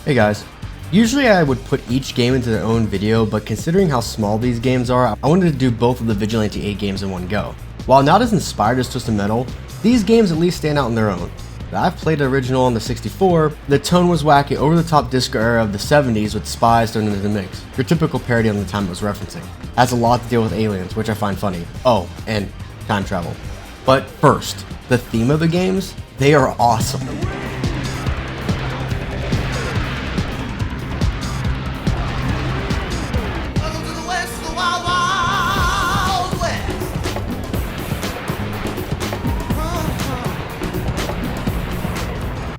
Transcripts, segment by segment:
Hey guys, usually I would put each game into their own video, but considering how small these games are, I wanted to do both of the Vigilante 8 games in one go. While not as inspired as Twisted Metal, these games at least stand out on their own. I've played the original on the 64, the tone was wacky, over-the-top disco era of the 70s with spies thrown into the mix. Your typical parody on the time it was referencing. Has a lot to deal with aliens, which I find funny. Oh, and time travel. But first, the theme of the games, they are awesome.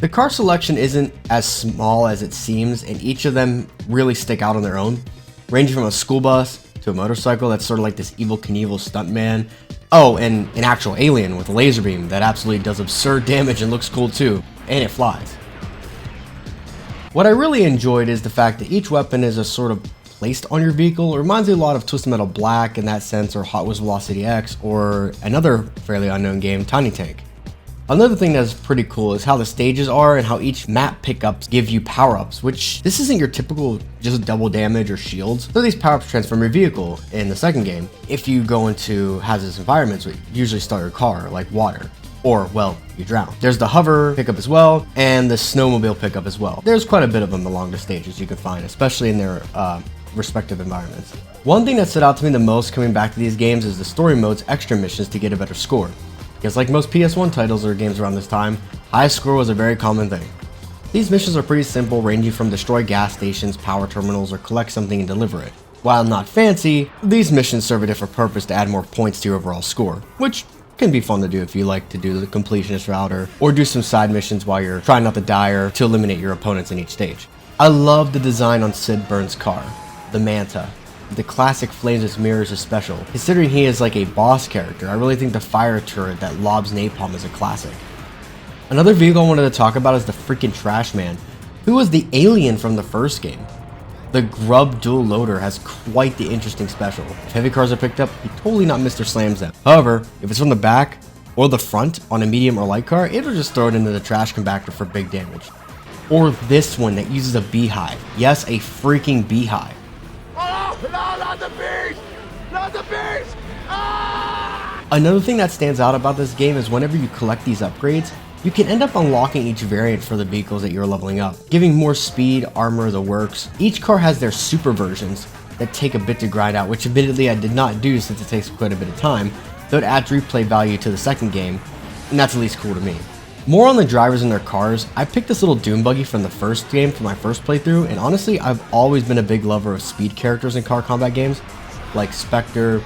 The car selection isn't as small as it seems, and each of them really stick out on their own, ranging from a school bus to a motorcycle that's sort of like this Evel Knievel stuntman. Oh, and an actual alien with a laser beam that absolutely does absurd damage and looks cool too, and it flies. What I really enjoyed is the fact that each weapon is a sort of placed on your vehicle. It reminds me a lot of Twisted Metal Black in that sense, or Hot Wheels Velocity X, or another fairly unknown game, Tiny Tank. Another thing that's pretty cool is how the stages are and how each map pickups give you power-ups, which this isn't your typical just double damage or shields. So these power-ups transform your vehicle in the second game. If you go into hazardous environments, you usually start your car, like water, or, well, you drown. There's the hover pickup as well, and the snowmobile pickup as well. There's quite a bit of them along the stages you can find, especially in their respective environments. One thing that stood out to me the most coming back to these games is the story mode's extra missions to get a better score. Because like most PS1 titles or games around this time, high score was a very common thing. These missions are pretty simple, ranging from destroy gas stations, power terminals, or collect something and deliver it. While not fancy, these missions serve a different purpose to add more points to your overall score, which can be fun to do if you like to do the completionist route or do some side missions while you're trying not to die or to eliminate your opponents in each stage. I love the design on Sid Burns' car, the Manta. The classic flames mirrors is special. Considering he is like a boss character, I really think the fire turret that lobs napalm is a classic. Another vehicle I wanted to talk about is the freaking Trash Man, who was the alien from the first game. The Grub dual loader has quite the interesting special. If heavy cars are picked up, you totally not Mr. Slams them. However, if it's from the back or the front on a medium or light car, it'll just throw it into the trash compactor for big damage. Or this one that uses a beehive. Yes, a freaking beehive. No, not the beast! Not the beast! Ah! Another thing that stands out about this game is whenever you collect these upgrades, you can end up unlocking each variant for the vehicles that you're leveling up, giving more speed, armor, the works. Each car has their super versions that take a bit to grind out, which admittedly I did not do since it takes quite a bit of time, though it adds replay value to the second game, and that's at least cool to me. More on the drivers and their cars, I picked this little Doom buggy from the first game for my first playthrough, and honestly, I've always been a big lover of speed characters in car combat games, like Spectre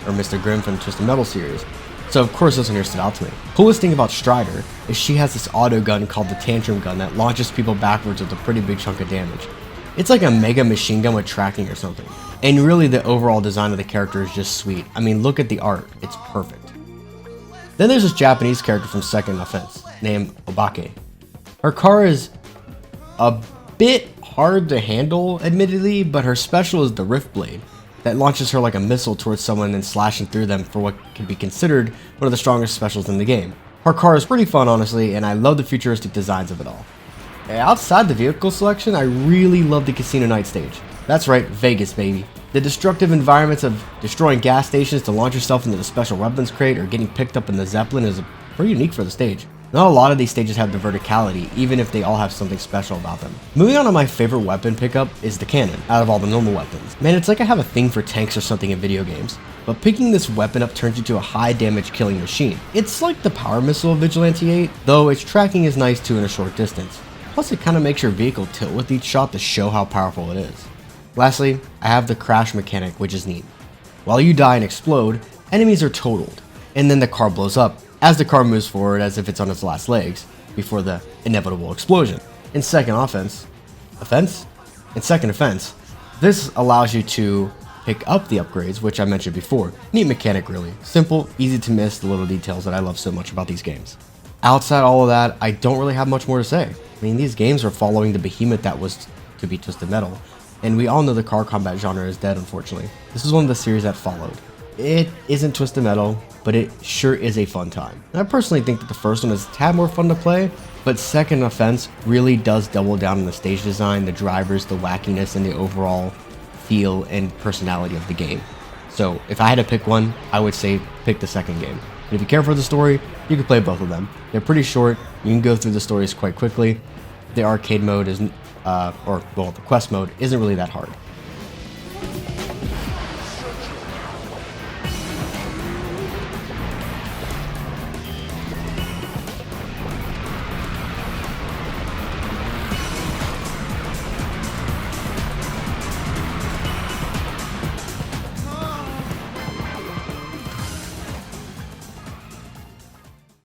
or Mr. Grimm from the Twisted Metal series. So of course this one here stood out to me. Coolest thing about Strider is she has this auto gun called the Tantrum Gun that launches people backwards with a pretty big chunk of damage. It's like a mega machine gun with tracking or something. And really the overall design of the character is just sweet. I mean, look at the art, it's perfect. Then there's this Japanese character from Second Offense, named Obake. Her car is a bit hard to handle, admittedly, but her special is the Rift Blade, that launches her like a missile towards someone and slashing through them for what can be considered one of the strongest specials in the game. Her car is pretty fun, honestly, and I love the futuristic designs of it all. Outside the vehicle selection, I really love the Casino Night stage. That's right, Vegas, baby. The destructive environments of destroying gas stations to launch yourself into the special weapons crate or getting picked up in the Zeppelin is pretty unique for the stage. Not a lot of these stages have the verticality, even if they all have something special about them. Moving on to my favorite weapon pickup is the cannon, out of all the normal weapons. Man, it's like I have a thing for tanks or something in video games. But picking this weapon up turns you to a high damage killing machine. It's like the power missile of Vigilante 8, though its tracking is nice too in a short distance. Plus it kind of makes your vehicle tilt with each shot to show how powerful it is. Lastly, I have the crash mechanic, which is neat. While you die and explode, enemies are totaled, and then the car blows up as the car moves forward as if it's on its last legs before the inevitable explosion. In Second Offense, this allows you to pick up the upgrades, which I mentioned before. Neat mechanic really. Simple, easy to miss, the little details that I love so much about these games. Outside all of that, I don't really have much more to say. I mean, these games are following the behemoth that was to be Twisted Metal, and we all know the car combat genre is dead, unfortunately. This is one of the series that followed. It isn't Twisted Metal, but it sure is a fun time. And I personally think that the first one is a tad more fun to play, but Second Offense really does double down on the stage design, the drivers, the wackiness, and the overall feel and personality of the game. So if I had to pick one, I would say pick the second game. And if you care for the story, you can play both of them. They're pretty short, you can go through the stories quite quickly. The arcade mode isn't, the quest mode isn't really that hard.